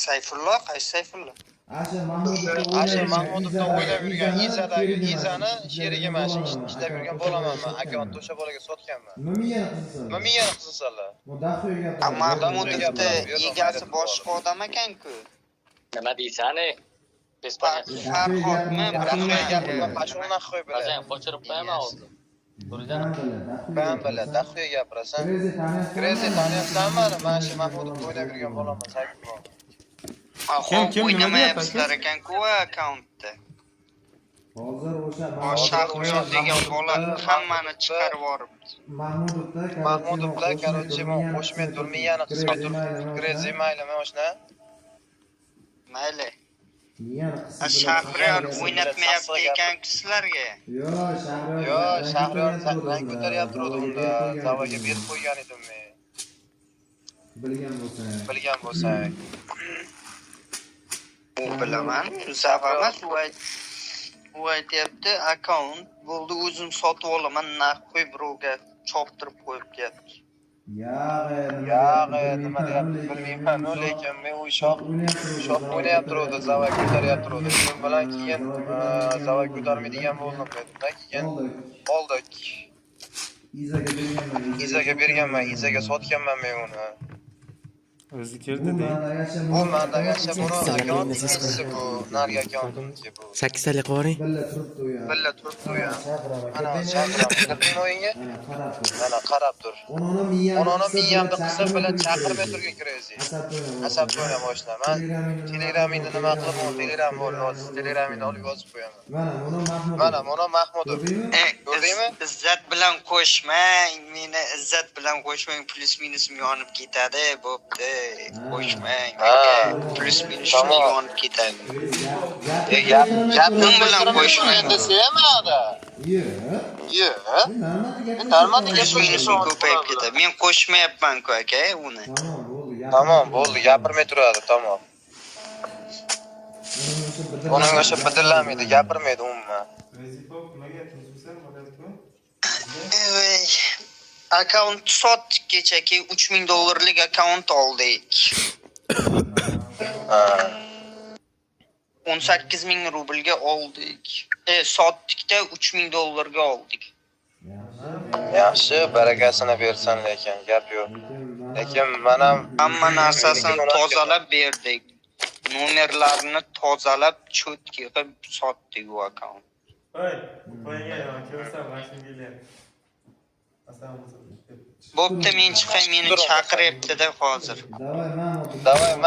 Sayfullo, qaysi Sayfullo? Asher Mahmudovda o'ylab yurgan Izani sherigi emas, ishlab yurgan bo'laman men. Akkauntni o'sha bolaga sotganman. Nima miyani qizasanlar? Mahmudovda egasi boshqa odam ekan-ku. Nima deysan? Farhodmi? Pashuni qo'y bilan. Bazan qochirib qo'yaman hozir. Ben biladi, daxliga gapirasan. Krezi taniyapsanmi? Mana shu Mahmudovda o'ylab yurgan bo'laman, Sayfullo. Kim o'ynamayapsizlar ekan-ku akkauntda. Hozir o'sha Shahriyor degan bola hammani chiqarib yuboribdi. Mahmudovda короче qo'shmet durmiyani qisqatur. Krezi maylimi o'shna? Mayli. Shahriyor o'ynatmayapti ekan-ku sizlarga. Yo, Shahriyor rang ko'taryapti unda. Zavaga berib qo'ygan edim men. Bilgan bo'lsang. U bilaman, zavamas u aytyapti, akkaunt bo'ldi, o'zim sotib olaman, narx qo'yib birovga choptirib qo'yib deyapti. Yog'i, nima deyapti bilmayman, lekin men u shoh o'ynayapti edi, zava ko'taryapti edi. Shu bilan keyin zava ko'tarmaydigan bo'ldim dedim-da, keyin oldik. Izaga berganman, Izaga sotganman men uni. O'zi kirdi-da. Bu manda yashab buni akkaunt bu narga akkauntniki bu. 8 talik qo'ring. Billa turibdi u ham. Mana chaqirib o'yinga. Mana qarab tur. Onani miyamda qisib bilan chaqirmay turgan kiraysiz. Asab o'yna boshla. Men Telegramingda nima qilib, Telegram bor, Telegramingda olib yozib qo'yaman. Mana buni Mahmudov. Ko'rdingmi? Izzat bilan qo'shmang, meni Izzat bilan qo'shmang, plus minusim yonib ketadi, bo'pti. Qo'shmang. Plus minus yonib ketadi. Gapim bilan qo'shmang desamada. Yo'q. Normalda plus minusim ko'payib ketadi. Men qo'shmayapman-ku aka uni. Tamam, bo'ldi, gapirmay turadi, tamam. Uning o'sha bidirlamaydi, gapirmaydi umuman. Akkaunt sotdik kechaki $3000 akkaunt oldik. 18,000 rublga oldik. Sotdikda $3000 ga oldik. Yaxshi, barakasini bersan lekin gap yo'q. Lekin men hamma narsasini tozalab berdik. Nomerlarini tozalab cho'tki qilib sotdik u akkaunt. Bo'pti, men chiqay, meni chaqiryapti-da hozir. Davay